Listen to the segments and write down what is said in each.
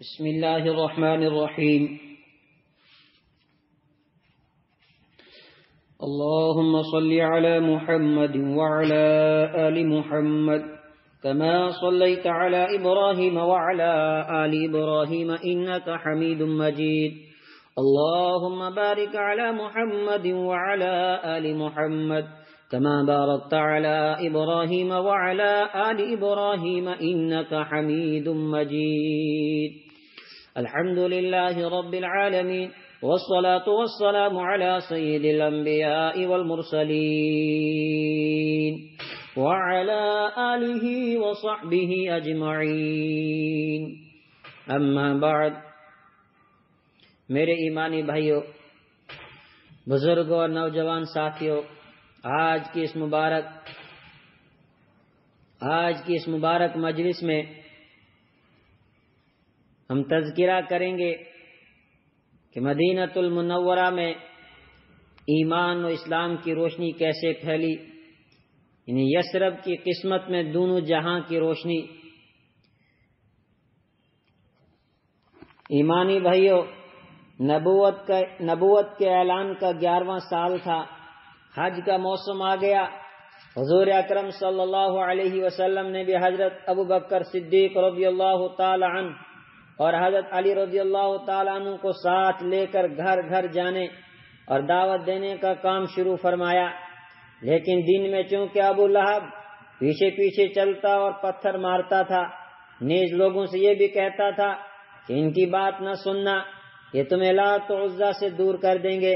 بسم الله الرحمن الرحيم. اللهم صل على محمد وعلى آل محمد كما صليت على إبراهيم وعلى آل إبراهيم إنك حميد مجيد. اللهم بارك على محمد وعلى آل محمد كما باركت على إبراهيم وعلى آل إبراهيم إنك حميد مجيد. الحمد لله رب العالمين والصلاة والسلام على سيد الأنبياء والمرسلين وعلى آله وصحبه أجمعين. أما بعد. میرے ایمانی بھائیوں، بزرگوں اور نوجوان ساتھیوں، آج کی اس مبارک مجلس میں ہم تذکرہ کریں گے کہ مدینہ المنورہ میں ایمان و اسلام کی روشنی کیسے پھیلی، یعنی یثرب کی قسمت میں دونوں جہاں کی روشنی. ایمانی بھائیوں، نبوت کے اعلان کا 11واں سال تھا. حج کا موسم آ گیا. حضور اکرم صلی اللہ علیہ وسلم نے بھی حضرت ابو بکر صدیق رضی اللہ تعالی عنہ اور حضرت علی رضی اللہ تعالی عنہ کو ساتھ لے کر گھر گھر جانے اور دعوت دینے کا کام شروع فرمایا. لیکن دن میں چونکہ ابو لہب پیچھے پیچھے چلتا اور پتھر مارتا تھا، نیز لوگوں سے یہ بھی کہتا تھا کہ ان کی بات نہ سننا، یہ تمہیں لات و عزا سے دور کر دیں گے.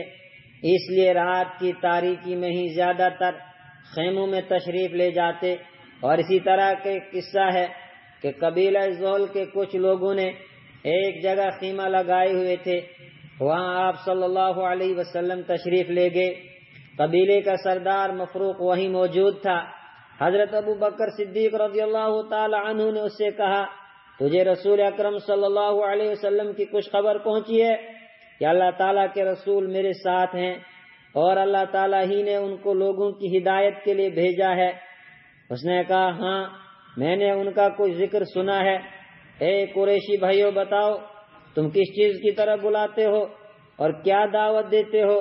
اس لیے رات کی تاریکی میں ہی زیادہ تر خیموں میں تشریف لے جاتے. اور اسی طرح کا قصہ ہے کہ قبیلہ زحل کے کچھ لوگوں نے ایک جگہ خیمہ لگائے ہوئے تھے، وہاں آپ صلی اللہ علیہ وسلم تشریف لے گئے. قبیلے کا سردار مفروق وہیں موجود تھا. حضرت ابو بکر صدیق رضی اللہ تعالی عنہ نے اس سے کہا، تجھے رسول اکرم صلی اللہ علیہ وسلم کی کچھ خبر پہنچی ہے کہ اللہ تعالیٰ کے رسول میرے ساتھ ہیں اور اللہ تعالیٰ ہی نے ان کو لوگوں کی ہدایت کے لیے بھیجا ہے؟ اس نے کہا، ہاں میں نے ان کا کوئی ذکر سنا ہے. اے قریشی بھائیو، بتاؤ تم کس چیز کی طرف بلاتے ہو اور کیا دعوت دیتے ہو؟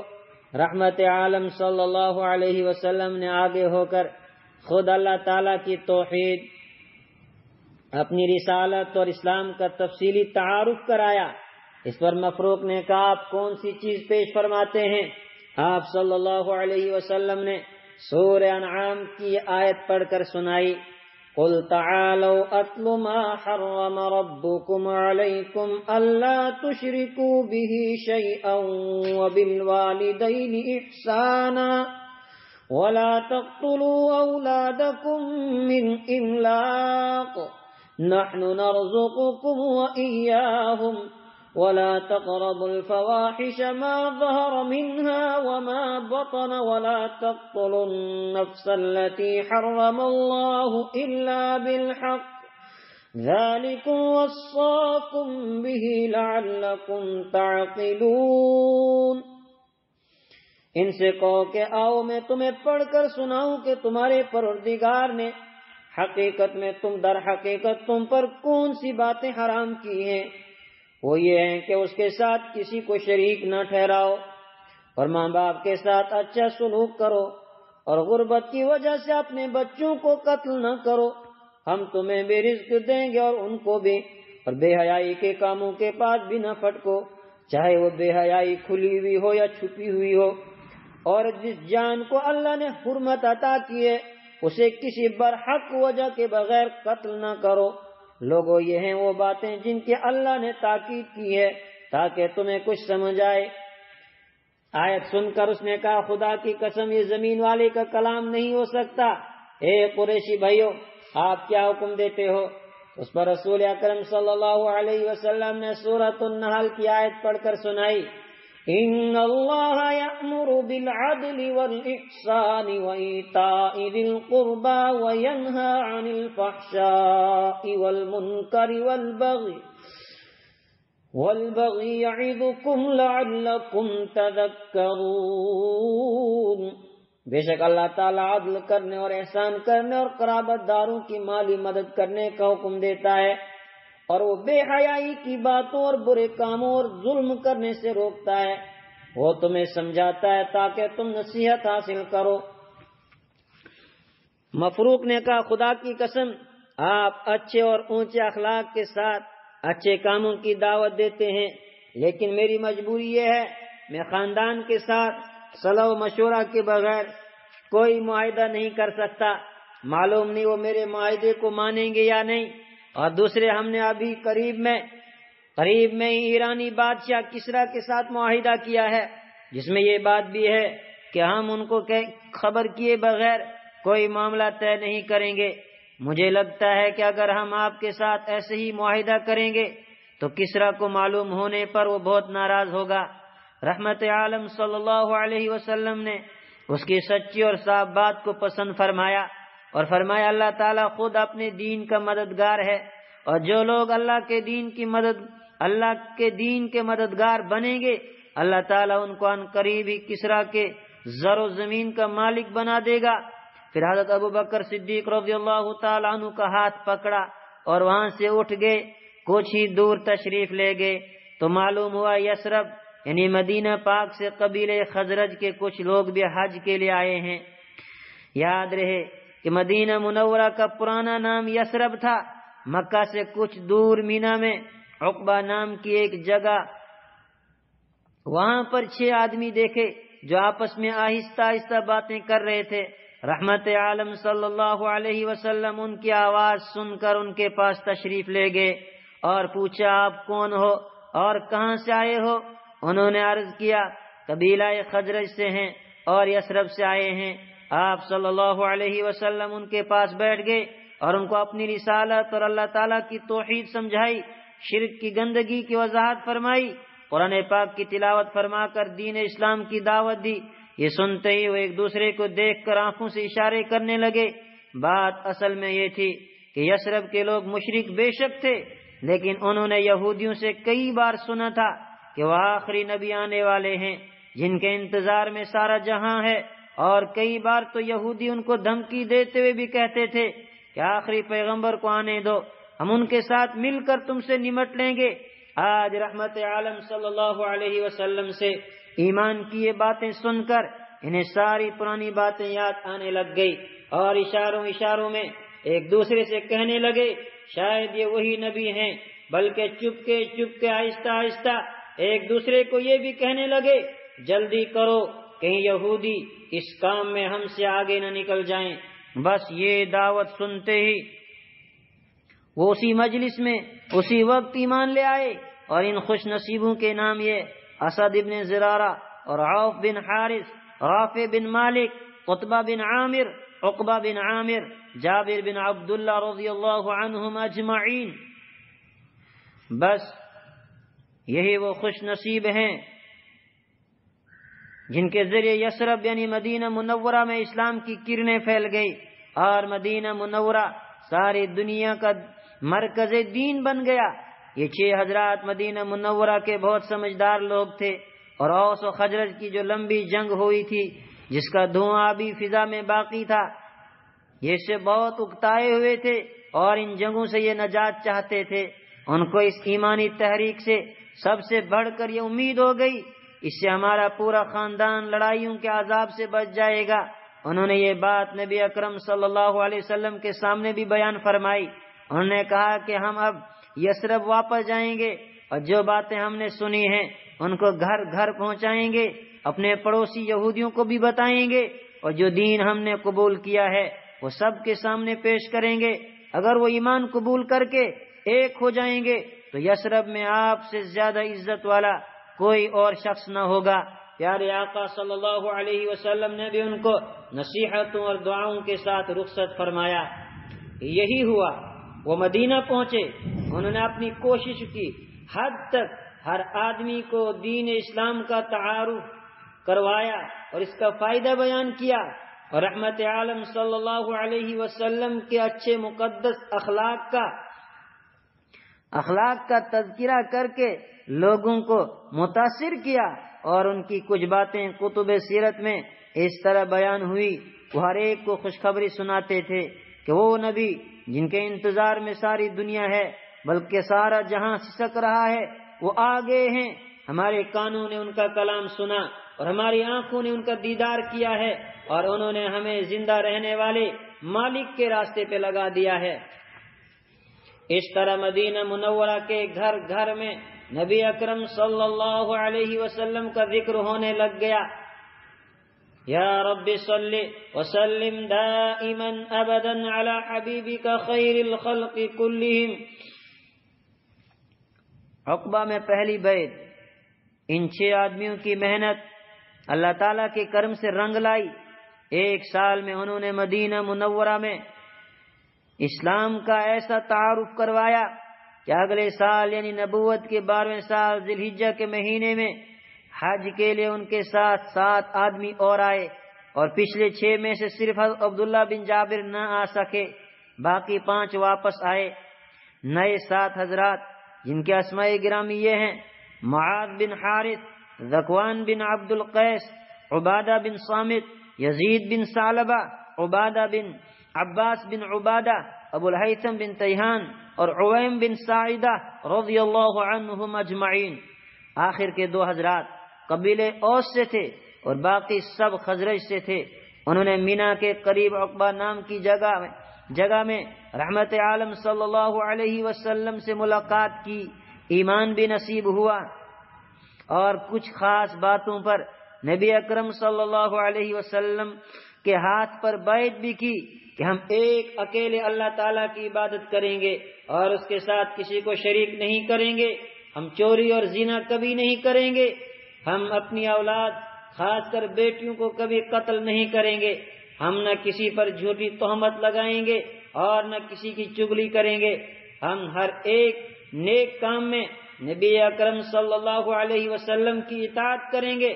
رحمت عالم صلی اللہ علیہ وسلم نے آگے ہو کر خود اللہ تعالیٰ کی توحید، اپنی رسالت اور اسلام کا تفصیلی تعارف کرایا. اس پر مفروق نے کہا، آپ کون سی چیز پیش فرماتے ہیں؟ آپ صلی اللہ علیہ وسلم نے سورہ انعام کی آیت پڑھ کر سنائی، قل تعالوا اتل ما حرم ربكم عليكم الا تشركوا به شيئا وبالوالدين احسانا ولا تقتلوا اولادكم من املاق نحن نرزقكم وإياهم ولا تقربوا الفواحش ما ظهر منها وما بطن ولا تقتلوا النفس التي حرم الله إلا بالحق ذلكم وصاكم به لعلكم تعقلون. ان سے کہو کہ آؤ میں تمہیں پڑھ کر سناؤں کہ تمہارے پروردگار نے حقیقت میں در حقیقت تم پر کون سی باتیں حرام کی ہیں. وہ یہ ہیں کہ اس کے ساتھ کسی کو شریک نہ ٹھہراؤ اور ماں باپ کے ساتھ اچھا سلوک کرو اور غربت کی وجہ سے اپنے بچوں کو قتل نہ کرو. ہم تمہیں بھی رزق دیں گے اور ان کو بھی. اور بے حیائی کے کاموں کے پاس بھی نہ پھٹکو، چاہے وہ بے حیائی کھلی ہوئی ہو یا چھپی ہوئی ہو. اور جس جان کو اللہ نے حرمت عطا کی ہے اسے کسی برحق وجہ کے بغیر قتل نہ کرو. لوگوں، یہ ہیں وہ باتیں جن کی اللہ نے تاکید کی ہے تاکہ تمہیں کچھ سمجھ آئے. آیت سن کر اس نے کہا، خدا کی قسم یہ زمین والے کا کلام نہیں ہو سکتا. اے قریشی بھائیو، آپ کیا حکم دیتے ہو؟ اس پر رسول اکرم صلی اللہ علیہ وسلم نے سورۃ النحل کی آیت پڑھ کر سنائی، ان اللہ یأمر بالعدل والإحسان وإیتاء ذی القربى وینہی عن الفحشاء والمنکر والبغی یعظکم لعلکم تذکرون. بے شک اللہ تعالیٰ عدل کرنے اور احسان کرنے اور قرابت داروں کی مالی مدد کرنے کا حکم دیتا ہے اور وہ بے حیائی کی باتوں اور برے کاموں اور ظلم کرنے سے روکتا ہے، وہ تمہیں سمجھاتا ہے تاکہ تم نصیحت حاصل کرو۔ مفروق نے کہا خدا کی قسم آپ اچھے اور اونچے اخلاق کے ساتھ اچھے کاموں کی دعوت دیتے ہیں، لیکن میری مجبوری یہ ہے میں خاندان کے ساتھ صلاح و مشورہ کے بغیر کوئی معاہدہ نہیں کر سکتا، معلوم نہیں وہ میرے معاہدے کو مانیں گے یا نہیں۔ اور دوسرے ہم نے ابھی قریب میں ہی ایرانی بادشاہ کسرا کے ساتھ معاہدہ کیا ہے، جس میں یہ بات بھی ہے کہ ہم ان کو خبر کیے بغیر کوئی معاملہ طے نہیں کریں گے۔ مجھے لگتا ہے کہ اگر ہم آپ کے ساتھ ایسے ہی معاہدہ کریں گے تو کسرا کو معلوم ہونے پر وہ بہت ناراض ہوگا۔ رحمت عالم صلی اللہ علیہ وسلم نے اس کی سچی اور صاف بات کو پسند فرمایا اور فرمایا اللہ تعالیٰ خود اپنے دین کا مددگار ہے، اور جو لوگ اللہ کے دین کے مددگار بنیں گے اللہ تعالیٰ ان کو ان قریب ہی کسرا کے زر و زمین کا مالک بنا دے گا۔ پھر حضرت ابو بکر صدیق رضی اللہ تعالیٰ عنہ کا ہاتھ پکڑا اور وہاں سے اٹھ گئے، کچھ ہی دور تشریف لے گئے تو معلوم ہوا یثرب یعنی مدینہ پاک سے قبیلے خزرج کے کچھ لوگ بھی حج کے لیے آئے ہیں۔ یاد رہے کہ مدینہ منورہ کا پرانا نام یثرب تھا۔ مکہ سے کچھ دور مینا میں عقبہ نام کی ایک جگہ، وہاں پر 6 آدمی دیکھے جو آپس میں آہستہ آہستہ باتیں کر رہے تھے۔ رحمت عالم صلی اللہ علیہ وسلم ان کی آواز سن کر ان کے پاس تشریف لے گئے اور پوچھا آپ کون ہو اور کہاں سے آئے ہو؟ انہوں نے عرض کیا قبیلہ خزرج سے ہیں اور یثرب سے آئے ہیں۔ آپ صلی اللہ علیہ وسلم ان کے پاس بیٹھ گئے اور ان کو اپنی رسالت اور اللہ تعالیٰ کی توحید سمجھائی، شرک کی گندگی کی وضاحت فرمائی، قرآن پاک کی تلاوت فرما کر دین اسلام کی دعوت دی۔ یہ سنتے ہی وہ ایک دوسرے کو دیکھ کر آنکھوں سے اشارے کرنے لگے۔ بات اصل میں یہ تھی کہ یثرب کے لوگ مشرک بے شک تھے، لیکن انہوں نے یہودیوں سے کئی بار سنا تھا کہ وہ آخری نبی آنے والے ہیں جن کے انتظار میں سارا جہاں ہے، اور کئی بار تو یہودی ان کو دھمکی دیتے ہوئے بھی کہتے تھے کہ آخری پیغمبر کو آنے دو، ہم ان کے ساتھ مل کر تم سے نمٹ لیں گے۔ آج رحمت عالم صلی اللہ علیہ وسلم سے ایمان کی یہ باتیں سن کر انہیں ساری پرانی باتیں یاد آنے لگ گئی، اور اشاروں میں ایک دوسرے سے کہنے لگے شاید یہ وہی نبی ہیں، بلکہ چپ کے آہستہ آہستہ ایک دوسرے کو یہ بھی کہنے لگے جلدی کرو کہیں یہودی اس کام میں ہم سے آگے نہ نکل جائیں۔ بس یہ دعوت سنتے ہی وہ اسی مجلس میں اسی وقت ایمان لے آئے، اور ان خوش نصیبوں کے نام یہ اسد بن زرارہ اور عوف بن حارث، رافع بن مالک، قطبہ بن عامر، عقبہ بن عامر، جابر بن عبداللہ رضی اللہ عنہم اجمعین۔ بس یہی وہ خوش نصیب ہیں جن کے ذریعے یثرب یعنی مدینہ منورہ میں اسلام کی کرنیں پھیل گئی، اور مدینہ منورہ ساری دنیا کا مرکز دین بن گیا۔ یہ 6 حضرات مدینہ منورہ کے بہت سمجھدار لوگ تھے، اور اوس و خزرج کی جو لمبی جنگ ہوئی تھی جس کا دھواں ابھی فضا میں باقی تھا، یہ سے بہت اکتائے ہوئے تھے اور ان جنگوں سے یہ نجات چاہتے تھے۔ ان کو اس ایمانی تحریک سے سب سے بڑھ کر یہ امید ہو گئی اس سے ہمارا پورا خاندان لڑائیوں کے عذاب سے بچ جائے گا۔ انہوں نے یہ بات نبی اکرم صلی اللہ علیہ وسلم کے سامنے بھی بیان فرمائی۔ انہوں نے کہا کہ ہم اب یثرب واپس جائیں گے اور جو باتیں ہم نے سنی ہیں ان کو گھر گھر پہنچائیں گے، اپنے پڑوسی یہودیوں کو بھی بتائیں گے، اور جو دین ہم نے قبول کیا ہے وہ سب کے سامنے پیش کریں گے۔ اگر وہ ایمان قبول کر کے ایک ہو جائیں گے تو یثرب میں آپ سے زیادہ عزت والا کوئی اور شخص نہ ہوگا۔ پیارے آقا صلی اللہ علیہ وسلم نے بھی ان کو نصیحتوں اور دعاؤں کے ساتھ رخصت فرمایا۔ یہی ہوا، وہ مدینہ پہنچے، انہوں نے اپنی کوشش کی حد تک ہر آدمی کو دین اسلام کا تعارف کروایا اور اس کا فائدہ بیان کیا، اور رحمت عالم صلی اللہ علیہ وسلم کے اچھے مقدس اخلاق کا تذکرہ کر کے لوگوں کو متاثر کیا، اور ان کی کچھ باتیں کتب سیرت میں اس طرح بیان ہوئی۔ وہ ہر ایک کو خوشخبری سناتے تھے کہ وہ نبی جن کے انتظار میں ساری دنیا ہے بلکہ سارا جہاں سسک رہا ہے، وہ آگے ہیں۔ ہمارے کانوں نے ان کا کلام سنا اور ہماری آنکھوں نے ان کا دیدار کیا ہے، اور انہوں نے ہمیں زندہ رہنے والے مالک کے راستے پہ لگا دیا ہے۔ اس طرح مدینہ منورہ کے گھر گھر میں نبی اکرم صلی اللہ علیہ وسلم کا ذکر ہونے لگ گیا۔ یا رب صلی وسلم دائما ابدا علی حبیبک خیر الخلق کلہم۔ عقبہ میں پہلی بیعت، ان 6 آدمیوں کی محنت اللہ تعالیٰ کے کرم سے رنگ لائی۔ 1 سال میں انہوں نے مدینہ منورہ میں اسلام کا ایسا تعارف کروایا کہ اگلے سال یعنی نبوت کے 12ویں سال ذی الحجہ کے مہینے میں حج کے لیے ان کے ساتھ 7 آدمی اور آئے، اور پچھلے 6 میں سے صرف عبداللہ بن جابر نہ آ سکے، باقی 5 واپس آئے۔ نئے 7 حضرات جن کے اسماء گرامی یہ ہیں: معاذ بن حارث، ذکوان بن عبد القیس، عبادہ بن صامت، یزید بن ثعلبہ، عبادہ بن عباس بن عبادہ، ابو الہیثم بن تیہان اور عویم بن ساعدہ رضی اللہ عنہم اجمعین۔ آخر کے 2 حضرات قبیلے اوس سے تھے اور باقی سب خزرج سے تھے۔ انہوں نے مینا کے قریب عقبہ نام کی جگہ میں رحمت عالم صلی اللہ علیہ وسلم سے ملاقات کی، ایمان بھی نصیب ہوا، اور کچھ خاص باتوں پر نبی اکرم صلی اللہ علیہ وسلم کے ہاتھ پر بیعت بھی کی کہ ہم ایک اکیلے اللہ تعالیٰ کی عبادت کریں گے اور اس کے ساتھ کسی کو شریک نہیں کریں گے، ہم چوری اور زنا کبھی نہیں کریں گے، ہم اپنی اولاد خاص کر بیٹیوں کو کبھی قتل نہیں کریں گے، ہم نہ کسی پر جھوٹی تہمت لگائیں گے اور نہ کسی کی چغلی کریں گے، ہم ہر ایک نیک کام میں نبی اکرم صلی اللہ علیہ وسلم کی اطاعت کریں گے۔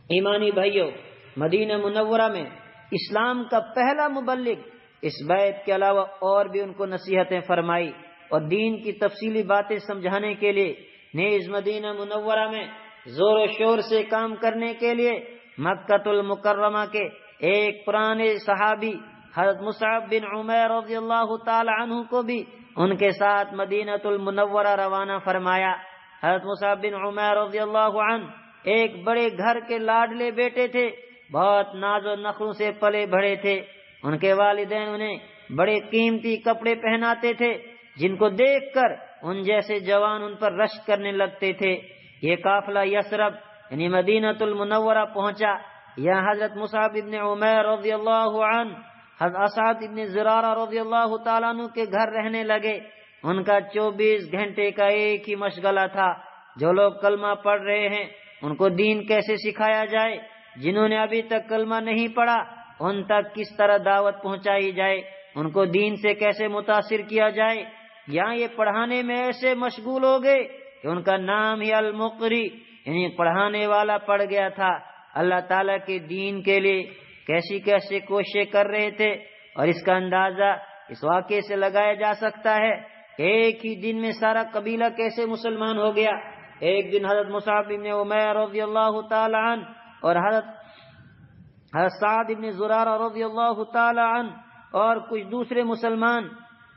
ایمانی بھائیوں، مدینہ منورہ میں اسلام کا پہلا مبلغ اس بیعت کے علاوہ اور بھی ان کو نصیحتیں فرمائی اور دین کی تفصیلی باتیں سمجھانے کے لیے نیز مدینہ منورہ میں زور و شور سے کام کرنے کے لیے مکہ المکرمہ کے ایک پرانے صحابی حضرت مصعب بن عمیر رضی اللہ تعالی عنہ کو بھی ان کے ساتھ مدینہ المنورہ روانہ فرمایا۔ حضرت مصعب بن عمیر رضی اللہ عنہ ایک بڑے گھر کے لاڈلے بیٹے تھے، بہت ناز و نخروں سے پلے بڑھے تھے۔ ان کے والدین انہیں بڑے قیمتی کپڑے پہناتے تھے جن کو دیکھ کر ان جیسے جوان ان پر رشک کرنے لگتے تھے۔ یہ قافلہ یثرب یعنی مدینہ المنورہ پہنچا۔ یہاں حضرت مصعب ابن عمیر رضی اللہ عنہ حضرت اسعد ابن زرارہ رضی اللہ تعالیٰ عنہ کے گھر رہنے لگے۔ ان کا 24 گھنٹے کا ایک ہی مشغلہ تھا، جو لوگ کلمہ پڑھ رہے ہیں ان کو دین کیسے سکھایا جائے، جنہوں نے ابھی تک کلمہ نہیں پڑھا ان تک کس طرح دعوت پہنچائی جائے، ان کو دین سے کیسے متاثر کیا جائے۔ یہاں یہ پڑھانے میں ایسے مشغول ہو گئے کہ ان کا نام ہی المقری یعنی پڑھانے والا پڑ گیا تھا۔ اللہ تعالیٰ کے دین کے لیے کیسی کیسی کوششیں کر رہے تھے، اور اس کا اندازہ اس واقعے سے لگایا جا سکتا ہے کہ ایک ہی دن میں سارا قبیلہ کیسے مسلمان ہو گیا۔ ایک دن حضرت مصعب بن عمیر رضی اللہ تعالی عنہ اور حضرت سعد بن زرارہ رضی اللہ تعالی عنہ اور کچھ دوسرے مسلمان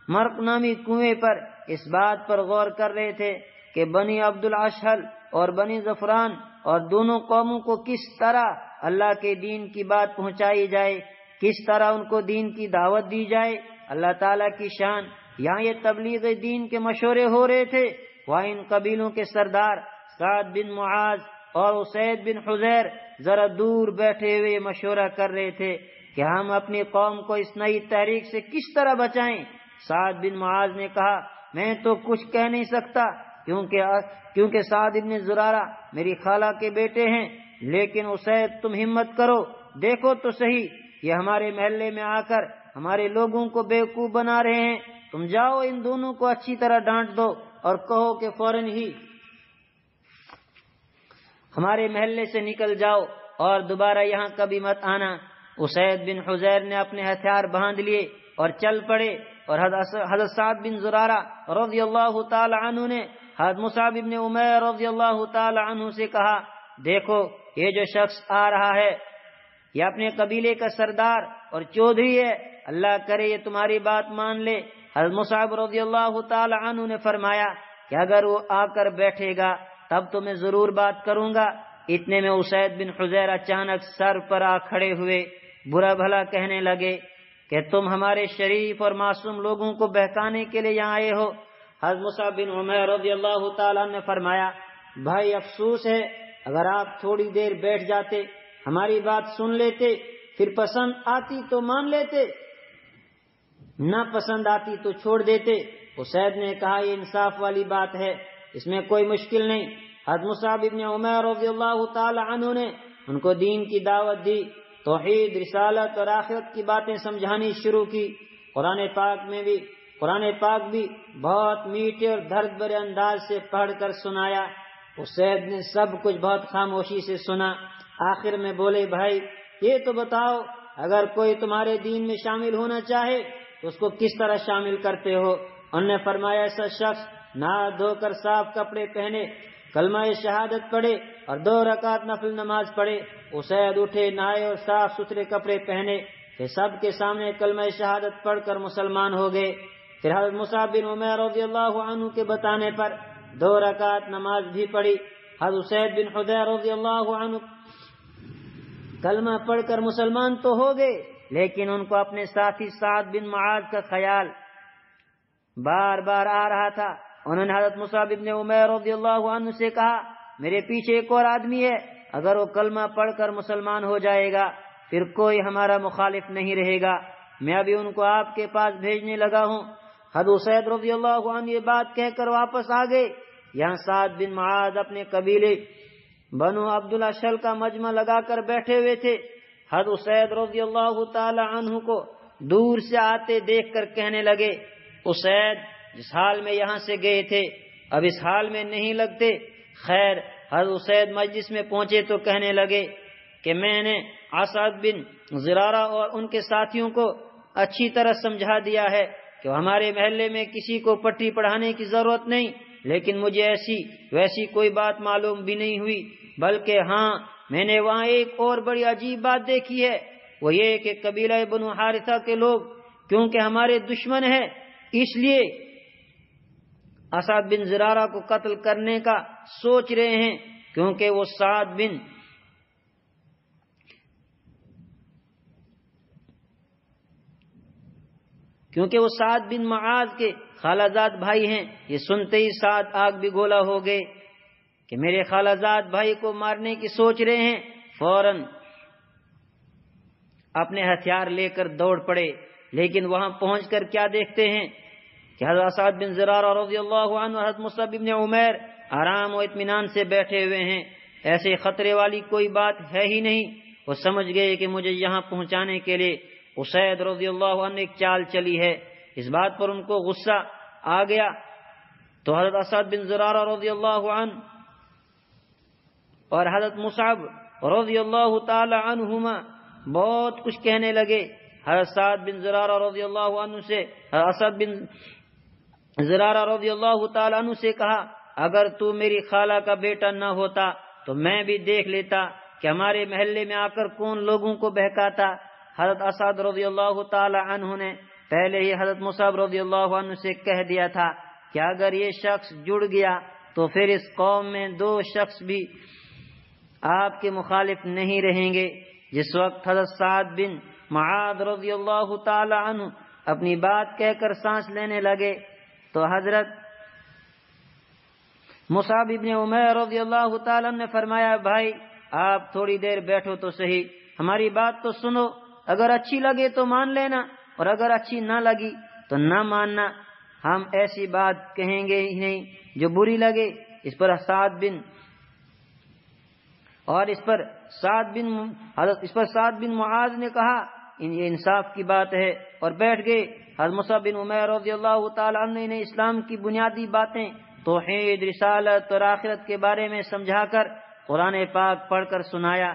مرق نامی کنویں پر اس بات پر غور کر رہے تھے کہ بنی عبد الاشہل اور بنی ظفران اور دونوں قوموں کو کس طرح اللہ کے دین کی بات پہنچائی جائے، کس طرح ان کو دین کی دعوت دی جائے۔ اللہ تعالیٰ کی شان، یہاں یہ تبلیغ دین کے مشورے ہو رہے تھے، وہاں ان قبیلوں کے سردار سعد بن معاذ اور اسید بن حضیر ذرا دور بیٹھے ہوئے مشورہ کر رہے تھے کہ ہم اپنی قوم کو اس نئی تحریک سے کس طرح بچائیں۔ سعد بن معاذ نے کہا، میں تو کچھ کہہ نہیں سکتا کیونکہ سعد بن زرارہ میری خالہ کے بیٹے ہیں، لیکن اسید تم ہمت کرو، دیکھو تو صحیح، یہ ہمارے محلے میں آ کر ہمارے لوگوں کو بیوقوف بنا رہے ہیں، تم جاؤ ان دونوں کو اچھی طرح ڈانٹ دو اور کہو کہ فوراً ہی ہمارے محلے سے نکل جاؤ اور دوبارہ یہاں کبھی مت آنا۔ اسید بن حضیر نے اپنے ہتھیار باندھ لیے اور چل پڑے، اور حضرت سعد بن زرارہ رضی اللہ تعالی عنہ نے حضرت مصعب بن عمیر رضی اللہ تعالی عنہ سے کہا، دیکھو یہ جو شخص آ رہا ہے یہ اپنے قبیلے کا سردار اور چودھری ہے، اللہ کرے یہ تمہاری بات مان لے، حضرت مصعب رضی اللہ تعالی عنہ نے فرمایا کہ اگر وہ آ کر بیٹھے گا تب تو میں ضرور بات کروں گا۔ اتنے میں اسید بن حضیر اچانک سر پر آ کھڑے ہوئے برا بھلا کہنے لگے کہ تم ہمارے شریف اور معصوم لوگوں کو بہکانے کے لیے یہاں آئے ہو۔ حضرت مصعب بن عمیر رضی اللہ تعالیٰ نے فرمایا بھائی افسوس ہے، اگر آپ تھوڑی دیر بیٹھ جاتے، ہماری بات سن لیتے، پھر پسند آتی تو مان لیتے، نہ پسند آتی تو چھوڑ دیتے۔ اسید نے کہا یہ انصاف والی بات ہے، اس میں کوئی مشکل نہیں۔ حضرت مصعب بن عمیر رضی اللہ تعالی عنہ نے ان کو دین کی دعوت دی، توحید، رسالت اور آخرت کی باتیں سمجھانی شروع کی۔ قرآن پاک بھی بہت میٹھے اور درد بھرے انداز سے پڑھ کر سنایا۔ اسید نے سب کچھ بہت خاموشی سے سنا۔ آخر میں بولے بھائی یہ تو بتاؤ، اگر کوئی تمہارے دین میں شامل ہونا چاہے تو اس کو کس طرح شامل کرتے ہو؟ انہوں نے فرمایا ایسا شخص نہا دھو کر صاف کپڑے پہنے، کلمہ شہادت پڑھے اور 2 رکعت نفل نماز پڑھے۔ اسید اٹھے، نہائے اور صاف ستھرے کپڑے پہنے، پھر سب کے سامنے کلمہ شہادت پڑھ کر مسلمان ہو گئے۔ پھر حضرت مصعب بن عمیر رضی اللہ عنہ کے بتانے پر 2 رکعت نماز بھی پڑھی۔ حضرت اسید بن حضیر رضی اللہ عنہ کلمہ پڑھ کر مسلمان تو ہو گئے، لیکن ان کو اپنے ساتھی سعد بن معاذ کا خیال بار بار آ رہا تھا۔ انہوں نے حضرت مصعب بن عمیر رضی اللہ عنہ سے کہا میرے پیچھے ایک اور آدمی ہے، اگر وہ کلمہ پڑھ کر مسلمان ہو جائے گا پھر کوئی ہمارا مخالف نہیں رہے گا، میں ابھی ان کو آپ کے پاس بھیجنے لگا ہوں۔ حضرت اسید رضی اللہ عنہ یہ بات کہہ کر واپس آ گئے۔ یہاں سعد بن معاذ اپنے قبیلے بنو عبد الاشل کا مجمع لگا کر بیٹھے ہوئے تھے۔ حضرت اسید رضی اللہ تعالی عنہ کو دور سے آتے دیکھ کر کہنے لگے اسید جس حال میں یہاں سے گئے تھے اب اس حال میں نہیں لگتے۔ خیر، حضرت اسید مجلس میں پہنچے تو کہنے لگے کہ میں نے اسعد بن زرارہ اور ان کے ساتھیوں کو اچھی طرح سمجھا دیا ہے کہ ہمارے محلے میں کسی کو پٹی پڑھانے کی ضرورت نہیں، لیکن مجھے ایسی ویسی کوئی بات معلوم بھی نہیں ہوئی، بلکہ ہاں میں نے وہاں ایک اور بڑی عجیب بات دیکھی ہے، وہ یہ کہ قبیلہ بنو حارثہ کے لوگ کیونکہ ہمارے دشمن ہیں اس لیے اسعد بن زرارہ کو قتل کرنے کا سوچ رہے ہیں، کیونکہ وہ سعد بن معاذ کے خالہ زاد بھائی ہیں۔ یہ سنتے ہی سعد آگ بگولا ہو گئے کہ میرے خالہ زاد بھائی کو مارنے کی سوچ رہے ہیں۔ فوراً اپنے ہتھیار لے کر دوڑ پڑے، لیکن وہاں پہنچ کر کیا دیکھتے ہیں کہ حضرت اسعد بن زرارہ رضی اللہ عنہ اور حضرت مصعب بن عمیر آرام و اطمینان سے بیٹھے ہوئے ہیں، ایسے خطرے والی کوئی بات ہے ہی نہیں۔ وہ سمجھ گئے کہ مجھے یہاں پہنچانے کے لیے اسید رضی اللہ عنہ ایک چال چلی ہے۔ اس بات پر ان کو غصہ آ گیا تو حضرت اسعد بن زرارہ رضی اللہ عنہ اور حضرت مصعب رضی اللہ تعالی عنہما بہت کچھ کہنے لگے۔ حضرت سعد بن زرارہ رضی اللہ عنہ سے اسعد بن زرارہ رضی اللہ تعالی عنہ سے کہا اگر تو میری خالہ کا بیٹا نہ ہوتا تو میں بھی دیکھ لیتا کہ ہمارے محلے میں آ کر کون لوگوں کو بہکاتا۔ حضرت اسعد رضی اللہ تعالی عنہ نے پہلے ہی حضرت مصعب رضی اللہ عنہ سے کہہ دیا تھا کہ اگر یہ شخص جڑ گیا تو پھر اس قوم میں 2 شخص بھی آپ کے مخالف نہیں رہیں گے۔ جس وقت حضرت سعد بن معاذ رضی اللہ تعالی عنہ اپنی بات کہہ کر سانس لینے لگے تو حضرت مصعب بن عمیر رضی اللہ تعالی عنہ نے فرمایا بھائی آپ تھوڑی دیر بیٹھو تو صحیح، ہماری بات تو سنو، اگر اچھی لگے تو مان لینا اور اگر اچھی نہ لگی تو نہ ماننا، ہم ایسی بات کہیں گے ہی نہیں جو بری لگے۔ اس پر سعد بن معاذ نے کہا یہ انصاف کی بات ہے اور بیٹھ گئے۔ حضرت مصعب بن عمیر رضی اللہ تعالی عنہ نے اسلام کی بنیادی باتیں توحید، رسالت اور آخرت کے بارے میں سمجھا کر قرآن پاک پڑھ کر سنایا۔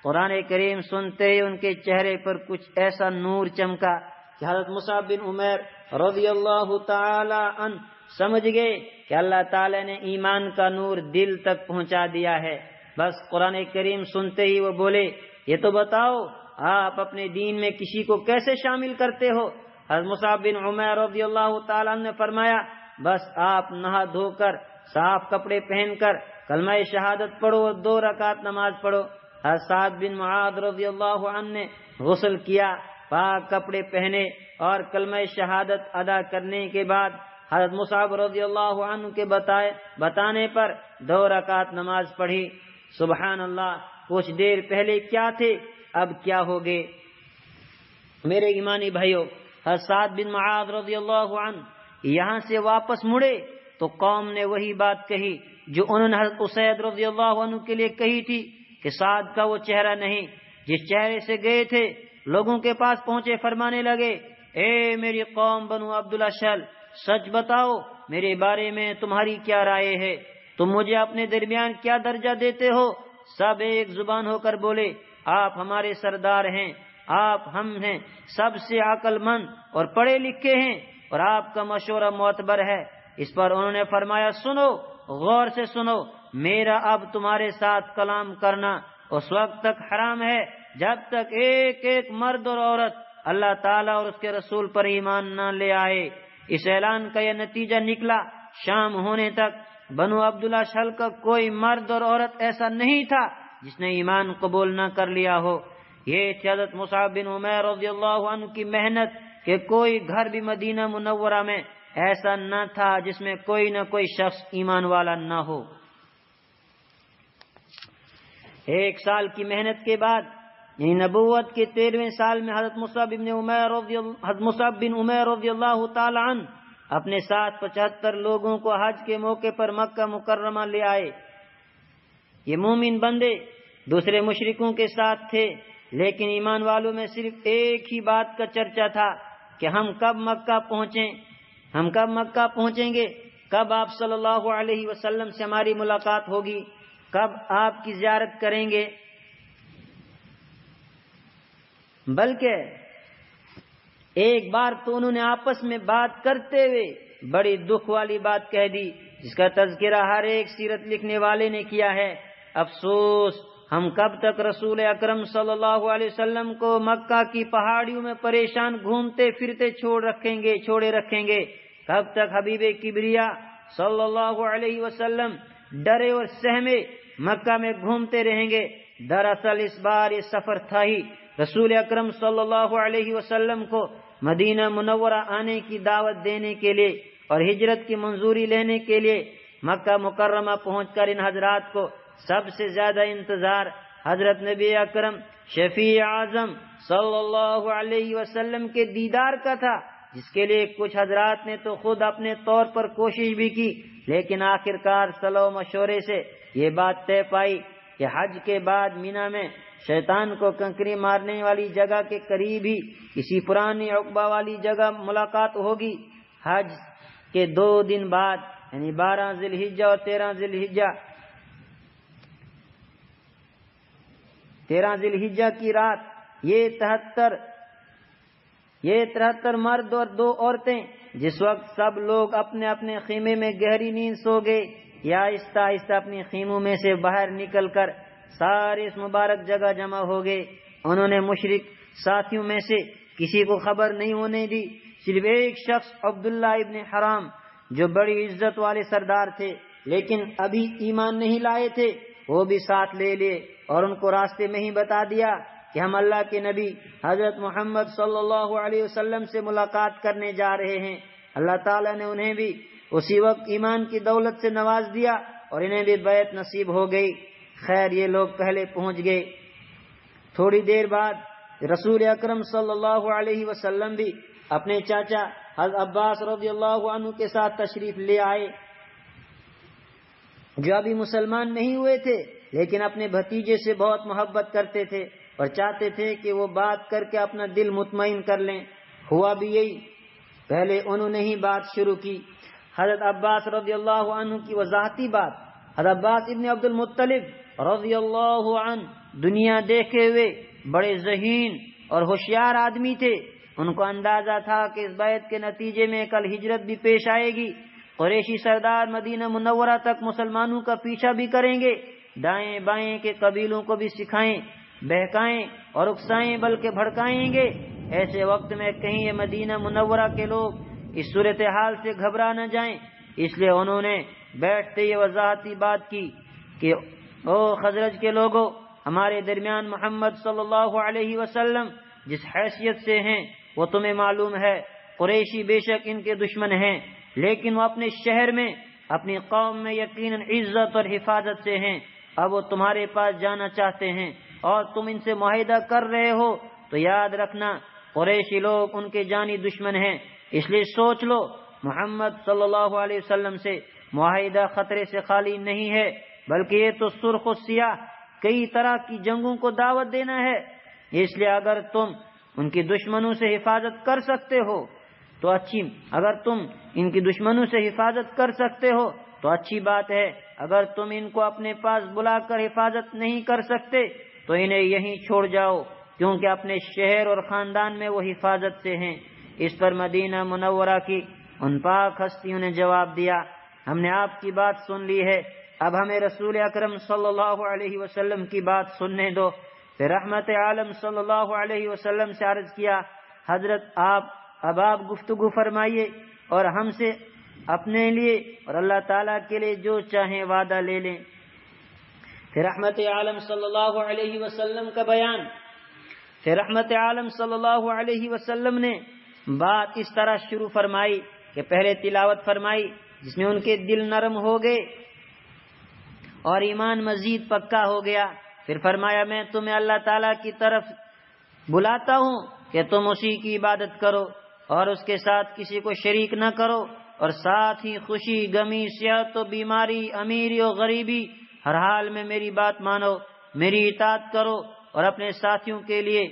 قرآن کریم سنتے ہی ان کے چہرے پر کچھ ایسا نور چمکا کہ حضرت مصعب بن عمیر رضی اللہ تعالی عنہ سمجھ گئے کہ اللہ تعالی نے ایمان کا نور دل تک پہنچا دیا ہے۔ بس قرآن کریم سنتے ہی وہ بولے یہ تو بتاؤ آپ اپنے دین میں کسی کو کیسے شامل کرتے ہو؟ حضرت مصعب بن عمیر رضی اللہ تعالیٰ عنہ نے فرمایا بس آپ نہا دھو کر صاف کپڑے پہن کر کلمہ شہادت پڑھو اور 2 رکعت نماز پڑھو۔ حضرت سعد بن معاذ رضی اللہ عنہ نے غسل کیا، پاک کپڑے پہنے اور کلمہ شہادت ادا کرنے کے بعد حضرت مصعب رضی اللہ عنہ کے بتانے پر 2 رکعت نماز پڑھی۔ سبحان اللہ، کچھ دیر پہلے کیا تھے اب کیا ہو گئے۔ میرے ایمانی بھائیو، حضرت سعد بن معاذ رضی اللہ عنہ یہاں سے واپس مڑے تو قوم نے وہی بات کہی جو انہوں نے حضرت اسید رضی اللہ عنہ کے لیے کہی تھی کہ سعد کا وہ چہرہ نہیں جس چہرے سے گئے تھے۔ لوگوں کے پاس پہنچے، فرمانے لگے اے میری قوم بنو عبد الاشہل، سچ بتاؤ میرے بارے میں تمہاری کیا رائے ہے؟ تم مجھے اپنے درمیان کیا درجہ دیتے ہو؟ سب ایک زبان ہو کر بولے آپ ہمارے سردار ہیں، آپ ہم ہیں، سب سے عقل مند اور پڑھے لکھے ہیں اور آپ کا مشورہ معتبر ہے۔ اس پر انہوں نے فرمایا سنو، غور سے سنو، میرا اب تمہارے ساتھ کلام کرنا اس وقت تک حرام ہے جب تک ایک ایک مرد اور عورت اللہ تعالیٰ اور اس کے رسول پر ایمان نہ لے آئے۔ اس اعلان کا یہ نتیجہ نکلا، شام ہونے تک بنو عبداللہ شل کا کوئی مرد اور عورت ایسا نہیں تھا جس نے ایمان قبول نہ کر لیا ہو۔ یہ تھی حضرت مصعب بن عمیر رضی اللہ عنہ کی محنت کہ کوئی گھر بھی مدینہ منورہ میں ایسا نہ تھا جس میں کوئی نہ کوئی شخص ایمان والا نہ ہو۔ 1 سال کی محنت کے بعد یعنی نبوت کے 13ویں سال میں حضرت مصعب بن عمیر رضی اللہ تعالی عنہ اپنے ساتھ 75 لوگوں کو حج کے موقع پر مکہ مکرمہ لے آئے۔ یہ مومن بندے دوسرے مشرکوں کے ساتھ تھے، لیکن ایمان والوں میں صرف ایک ہی بات کا چرچا تھا کہ ہم کب مکہ پہنچیں گے، کب آپ صلی اللہ علیہ وسلم سے ہماری ملاقات ہوگی، کب آپ کی زیارت کریں گے۔ بلکہ ایک بار تو انہوں نے آپس میں بات کرتے ہوئے بڑی دکھ والی بات کہہ دی جس کا تذکرہ ہر ایک سیرت لکھنے والے نے کیا ہے۔ افسوس، ہم کب تک رسول اکرم صلی اللہ علیہ وسلم کو مکہ کی پہاڑیوں میں پریشان گھومتے پھرتے چھوڑے رکھیں گے؟ کب تک حبیب کبریا صلی اللہ علیہ وسلم ڈرے اور سہمے مکہ میں گھومتے رہیں گے؟ دراصل اس بار یہ سفر تھا ہی رسول اکرم صلی اللہ علیہ وسلم کو مدینہ منورہ آنے کی دعوت دینے کے لیے اور ہجرت کی منظوری لینے کے لیے۔ مکہ مکرمہ پہنچ کر ان حضرات کو سب سے زیادہ انتظار حضرت نبی اکرم شفیع اعظم صلی اللہ علیہ وسلم کے دیدار کا تھا، جس کے لیے کچھ حضرات نے تو خود اپنے طور پر کوشش بھی کی، لیکن آخرکار صلاح و مشورے سے یہ بات طے پائی کہ حج کے بعد مینا میں شیطان کو کنکری مارنے والی جگہ کے قریب ہی کسی پرانی عقبہ والی جگہ ملاقات ہوگی۔ حج کے 2 دن بعد یعنی 12 ذی الحجہ اور 13 ذی الحجہ کی رات یہ 73 مرد اور 2 عورتیں جس وقت سب لوگ اپنے اپنے خیمے میں گہری نیند سو گئے یا آہستہ آہستہ اپنے خیموں میں سے باہر نکل کر سارے اس مبارک جگہ جمع ہو گئے۔ انہوں نے مشرک ساتھیوں میں سے کسی کو خبر نہیں ہونے دی، صرف ایک شخص عبداللہ ابن حرام جو بڑی عزت والے سردار تھے لیکن ابھی ایمان نہیں لائے تھے، وہ بھی ساتھ لے لیے اور ان کو راستے میں ہی بتا دیا کہ ہم اللہ کے نبی حضرت محمد صلی اللہ علیہ وسلم سے ملاقات کرنے جا رہے ہیں۔ اللہ تعالیٰ نے انہیں بھی اسی وقت ایمان کی دولت سے نواز دیا اور انہیں بھی بیعت نصیب ہو گئی۔ خیر، یہ لوگ پہلے پہنچ گئے۔ تھوڑی دیر بعد رسول اکرم صلی اللہ علیہ وسلم بھی اپنے چاچا حضرت عباس رضی اللہ عنہ کے ساتھ تشریف لے آئے، جو ابھی مسلمان نہیں ہوئے تھے لیکن اپنے بھتیجے سے بہت محبت کرتے تھے اور چاہتے تھے کہ وہ بات کر کے اپنا دل مطمئن کر لیں۔ ہوا بھی یہی، پہلے انہوں نے ہی بات شروع کی۔ حضرت عباس رضی اللہ عنہ کی وضاحتی بات، حضرت عباس ابن عبد المطلب رضی اللہ عنہ دنیا دیکھے ہوئے بڑے ذہین اور ہوشیار آدمی تھے۔ ان کو اندازہ تھا کہ اس بیعت کے نتیجے میں کل ہجرت بھی پیش آئے گی، قریشی سردار مدینہ منورہ تک مسلمانوں کا پیچھا بھی کریں گے، دائیں بائیں کے قبیلوں کو بھی سکھائیں، بہکائیں اور اکسائیں بلکہ بھڑکائیں گے۔ ایسے وقت میں کہیں یہ مدینہ منورہ کے لوگ اس صورتحال سے گھبرا نہ جائیں، اس لیے انہوں نے بیٹھتے یہ وضاحتی بات کی کہ او خزرج کے لوگوں، ہمارے درمیان محمد صلی اللہ علیہ وسلم جس حیثیت سے ہیں وہ تمہیں معلوم ہے۔ قریشی بے شک ان کے دشمن ہیں، لیکن وہ اپنے شہر میں اپنی قوم میں یقیناً عزت اور حفاظت سے ہیں۔ اب وہ تمہارے پاس جانا چاہتے ہیں اور تم ان سے معاہدہ کر رہے ہو تو یاد رکھنا قریشی لوگ ان کے جانی دشمن ہیں، اس لیے سوچ لو محمد صلی اللہ علیہ وسلم سے معاہدہ خطرے سے خالی نہیں ہے، بلکہ یہ تو سرخ و سیاہ کئی طرح کی جنگوں کو دعوت دینا ہے۔ اس لیے اگر تم ان کی دشمنوں سے حفاظت کر سکتے ہو تو اچھی بات ہے، اگر تم ان کو اپنے پاس بلا کر حفاظت نہیں کر سکتے تو انہیں یہیں چھوڑ جاؤ، کیونکہ اپنے شہر اور خاندان میں وہ حفاظت سے ہیں۔ اس پر مدینہ منورہ کی ان پاک ہستیوں نے جواب دیا، ہم نے آپ کی بات سن لی ہے، اب ہمیں رسول اکرم صلی اللہ علیہ وسلم کی بات سننے دو۔ پھر رحمت عالم صلی اللہ علیہ وسلم سے عرض کیا، حضرت اب آپ گفتگو فرمائیے اور ہم سے اپنے لیے اور اللہ تعالیٰ کے لیے جو چاہیں وعدہ لے لیں۔ پھر رحمت عالم صلی اللہ علیہ وسلم نے بات اس طرح شروع فرمائی کہ پہلے تلاوت فرمائی جس میں ان کے دل نرم ہو گئے اور ایمان مزید پکا ہو گیا۔ پھر فرمایا، میں تمہیں اللہ تعالیٰ کی طرف بلاتا ہوں کہ تم اسی کی عبادت کرو اور اس کے ساتھ کسی کو شریک نہ کرو، اور ساتھ ہی خوشی غمی صحت و بیماری امیری و غریبی ہر حال میں میری بات مانو، میری اطاعت کرو، اور اپنے ساتھیوں کے لیے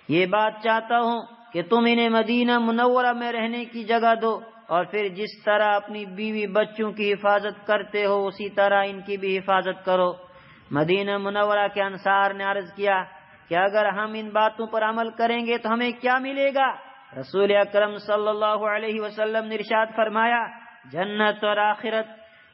یہ بات چاہتا ہوں کہ تم انہیں مدینہ منورہ میں رہنے کی جگہ دو، اور پھر جس طرح اپنی بیوی بچوں کی حفاظت کرتے ہو اسی طرح ان کی بھی حفاظت کرو۔ مدینہ منورہ کے انصار نے عرض کیا کہ اگر ہم ان باتوں پر عمل کریں گے تو ہمیں کیا ملے گا؟ رسول اکرم صلی اللہ علیہ وسلم نے ارشاد فرمایا، جنت اور آخرت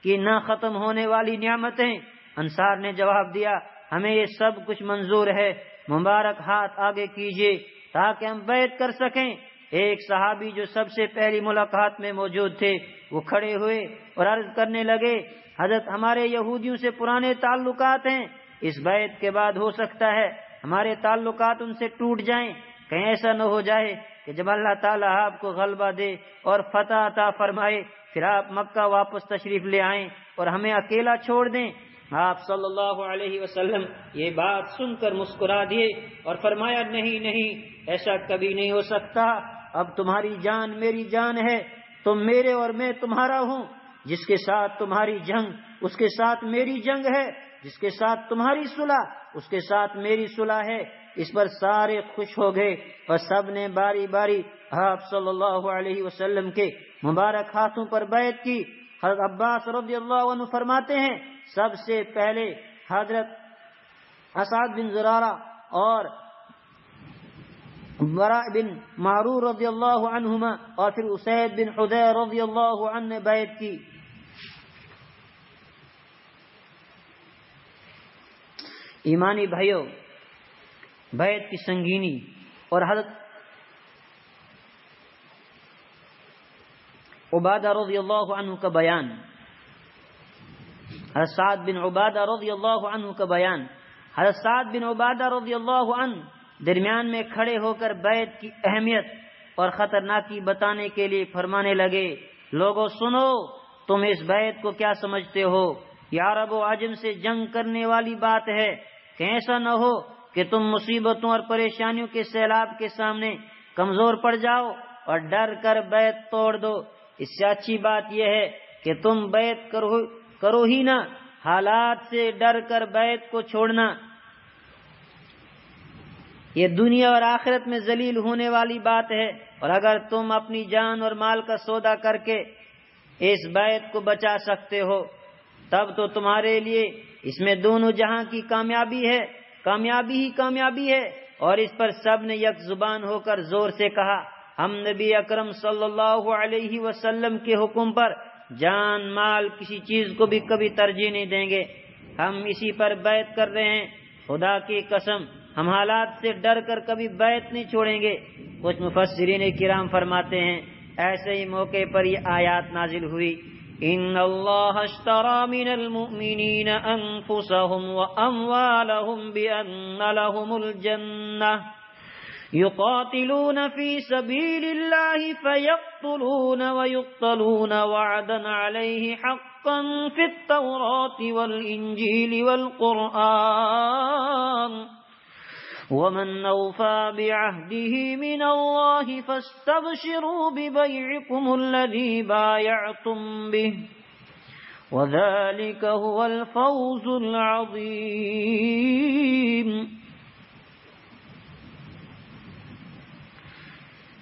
کی نہ ختم ہونے والی نعمتیں۔ انصار نے جواب دیا، ہمیں یہ سب کچھ منظور ہے، مبارک ہاتھ آگے کیجیے تاکہ ہم بیعت کر سکیں۔ ایک صحابی جو سب سے پہلی ملاقات میں موجود تھے وہ کھڑے ہوئے اور عرض کرنے لگے، حضرت ہمارے یہودیوں سے پرانے تعلقات ہیں، اس بیعت کے بعد ہو سکتا ہے ہمارے تعلقات ان سے ٹوٹ جائیں، کہیں ایسا نہ ہو جائے کہ جب اللہ تعالیٰ آپ کو غلبہ دے اور فتح عطا فرمائے پھر آپ مکہ واپس تشریف لے آئیں اور ہمیں اکیلا چھوڑ دیں۔ آپ صلی اللہ علیہ وسلم یہ بات سن کر مسکرا دیے اور فرمایا، نہیں نہیں، ایسا کبھی نہیں ہو سکتا، اب تمہاری جان میری جان ہے، تم میرے اور میں تمہارا ہوں، جس کے ساتھ تمہاری جنگ اس کے ساتھ میری جنگ ہے، جس کے ساتھ تمہاری صلح اس کے ساتھ میری صلح ہے۔ اس پر سارے خوش ہو گئے اور سب نے باری باری آپ صلی اللہ علیہ وسلم کے مبارک ہاتھوں پر بیعت کی۔ حضرت عباس رضی اللہ عنہ فرماتے ہیں، سب سے پہلے حضرت اسعد بن زرارہ اور براء بن معرور رضی اللہ عنہما اور پھر اسید بن حضیر رضی اللہ عنہ نے بیعت کی۔ ایمانی بھائیوں، بیعت کی سنگینی اور حضرت عبادہ رضی اللہ عنہ کا بیان، حضرت سعد بن عبادہ رضی اللہ عنہ کا بیان۔ حضرت سعد بن عبادہ رضی اللہ عنہ درمیان میں کھڑے ہو کر بیعت کی اہمیت اور خطرناکی بتانے کے لیے فرمانے لگے، لوگوں سنو، تم اس بیعت کو کیا سمجھتے ہو؟ یہ عرب و عجم سے جنگ کرنے والی بات ہے، کہ ایسا نہ ہو کہ تم مصیبتوں اور پریشانیوں کے سیلاب کے سامنے کمزور پڑ جاؤ اور ڈر کر بیعت توڑ دو۔ اس سے اچھی بات یہ ہے کہ تم بیعت کرو ہی نہ، حالات سے ڈر کر بیعت کو چھوڑنا یہ دنیا اور آخرت میں ذلیل ہونے والی بات ہے، اور اگر تم اپنی جان اور مال کا سودا کر کے اس بیعت کو بچا سکتے ہو تب تو تمہارے لیے اس میں دونوں جہاں کی کامیابی ہے، کامیابی ہی کامیابی ہے۔ اور اس پر سب نے یک زبان ہو کر زور سے کہا، ہم نبی اکرم صلی اللہ علیہ وسلم کے حکم پر جان مال کسی چیز کو بھی کبھی ترجیح نہیں دیں گے، ہم اسی پر بیعت کر رہے ہیں، خدا کی قسم ہم حالات سے ڈر کر کبھی بیعت نہیں چھوڑیں گے۔ کچھ مفسرین کرام فرماتے ہیں ایسے ہی موقع پر یہ آیات نازل ہوئی، ان اللہ اشترى من المؤمنین انفسهم واموالهم بان لهم الجنہ يقاتلون في سبيل الله فيقتلون ويقتلون وعدا عليه حقا في التوراة والإنجيل والقرآن ومن أوفى بعهده من الله فاستبشروا ببيعكم الذي بايعتم به وذلك هو الفوز العظيم۔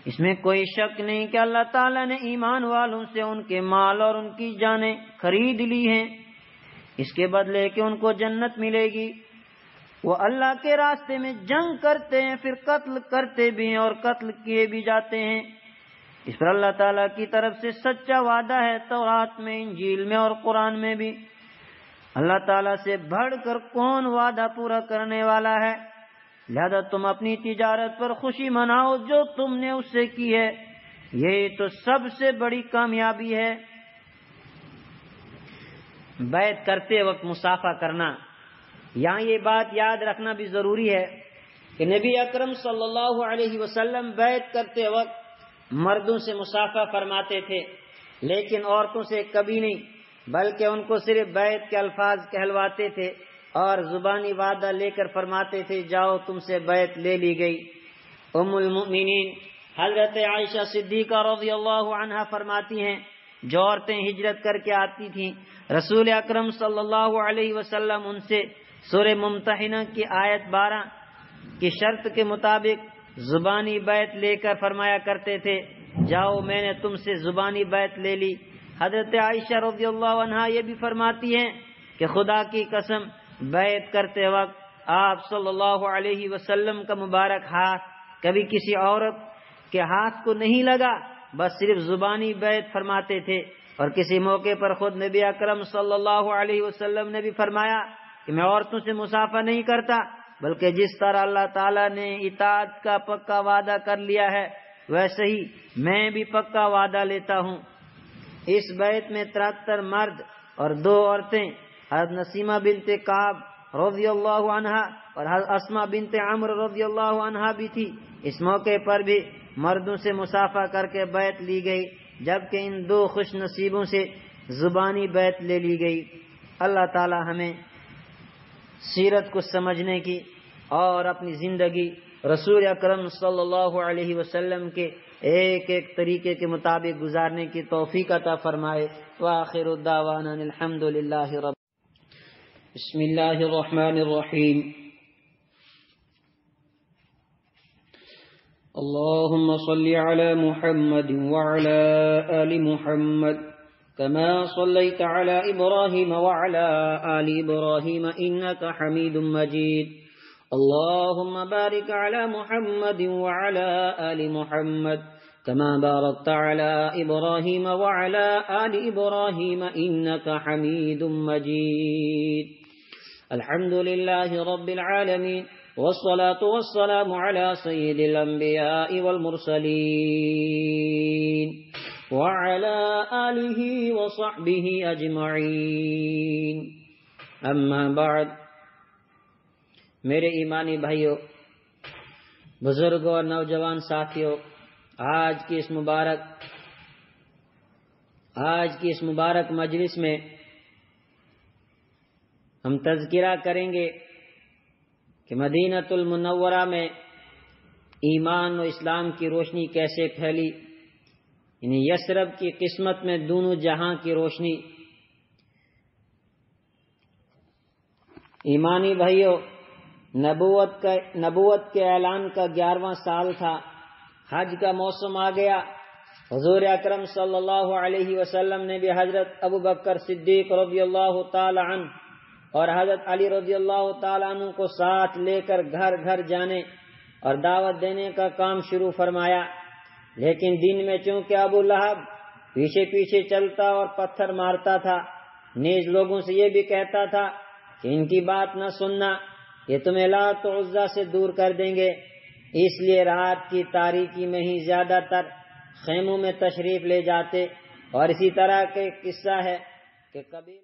اس میں کوئی شک نہیں کہ اللہ تعالیٰ نے ایمان والوں سے ان کے مال اور ان کی جانیں خرید لی ہیں، اس کے بدلے کہ ان کو جنت ملے گی۔ وہ اللہ کے راستے میں جنگ کرتے ہیں، پھر قتل کرتے بھی ہیں اور قتل کیے بھی جاتے ہیں۔ اس پر اللہ تعالیٰ کی طرف سے سچا وعدہ ہے، تورات میں، انجیل میں اور قرآن میں بھی۔ اللہ تعالیٰ سے بڑھ کر کون وعدہ پورا کرنے والا ہے؟ لہذا تم اپنی تجارت پر خوشی مناؤ جو تم نے اس سے کی ہے، یہی تو سب سے بڑی کامیابی ہے۔ بیعت کرتے وقت مصافحہ کرنا، یہاں یہ بات یاد رکھنا بھی ضروری ہے کہ نبی اکرم صلی اللہ علیہ وسلم بیعت کرتے وقت مردوں سے مصافحہ فرماتے تھے، لیکن عورتوں سے کبھی نہیں، بلکہ ان کو صرف بیعت کے الفاظ کہلواتے تھے اور زبانی وعدہ لے کر فرماتے تھے جاؤ تم سے بیعت لے لی گئی۔ ام المؤمنین حضرت عائشہ صدیقہ رضی اللہ عنہا فرماتی ہیں جو عورتیں ہجرت کر کے آتی تھیں، رسول اکرم صلی اللہ علیہ وسلم ان سے سورہ ممتحنہ کی آیت 12 کی شرط کے مطابق زبانی بیعت لے کر فرمایا کرتے تھے جاؤ میں نے تم سے زبانی بیعت لے لی۔ حضرت عائشہ رضی اللہ عنہا یہ بھی فرماتی ہیں کہ خدا کی قسم بیعت کرتے وقت آپ صلی اللہ علیہ وسلم کا مبارک ہاتھ کبھی کسی عورت کے ہاتھ کو نہیں لگا، بس صرف زبانی بیعت فرماتے تھے۔ اور کسی موقع پر خود نبی اکرم صلی اللہ علیہ وسلم نے بھی فرمایا کہ میں عورتوں سے مصافحہ نہیں کرتا، بلکہ جس طرح اللہ تعالیٰ نے اطاعت کا پکا وعدہ کر لیا ہے ویسے ہی میں بھی پکا وعدہ لیتا ہوں۔ اس بیعت میں 73 مرد اور 2 عورتیں حضرت نسیمہ بنت کعب رضی اللہ عنہا اور حضرت اسماء بنت عمرو رضی اللہ عنہا بھی تھی۔ اس موقع پر بھی مردوں سے مصافحہ کر کے بیعت لی گئی، جبکہ ان 2 خوش نصیبوں سے زبانی بیعت لے لی گئی۔ اللہ تعالی ہمیں سیرت کو سمجھنے کی اور اپنی زندگی رسول اکرم صلی اللہ علیہ وسلم کے ایک ایک طریقے کے مطابق گزارنے کی توفیق عطا فرمائے۔ وآخر الدعوانا الحمد للہ رب۔ بسم اللہ الرحمن الرحیم۔ اللهم صل على محمد وعلى آل محمد كما صليت على إبراهيم وعلى آل إبراهيم إنك حميد مجيد اللهم بارك على محمد وعلى آل محمد كما باركت على إبراهيم وعلى آل إبراهيم إنك حميد مجيد الحمد لله رب العالمين والصلاة والسلام على سيد الأنبياء والمرسلين وعلى آله وصحبه أجمعين أما بعد۔ میرے ایمانی بھائیوں، بزرگوں اور نوجوان ساتھیوں، آج کی اس مبارک مجلس میں ہم تذکرہ کریں گے کہ مدینہ المنورہ میں ایمان و اسلام کی روشنی کیسے پھیلی، یعنی یثرب کی قسمت میں دونوں جہاں کی روشنی۔ ایمانی بھائیوں، نبوت کے اعلان کا 11واں سال تھا، حج کا موسم آ گیا۔ حضور اکرم صلی اللہ علیہ وسلم نے بھی حضرت ابو بکر صدیق رضی اللہ تعالی عنہ اور حضرت علی رضی اللہ تعالیٰ عنہ کو ساتھ لے کر گھر گھر جانے اور دعوت دینے کا کام شروع فرمایا، لیکن دن میں چونکہ ابو لہب پیچھے پیچھے چلتا اور پتھر مارتا تھا، نیز لوگوں سے یہ بھی کہتا تھا کہ ان کی بات نہ سننا، یہ تمہیں لات و عزا سے دور کر دیں گے، اس لیے رات کی تاریکی میں ہی زیادہ تر خیموں میں تشریف لے جاتے۔ اور اسی طرح کا قصہ ہے کہ کبھی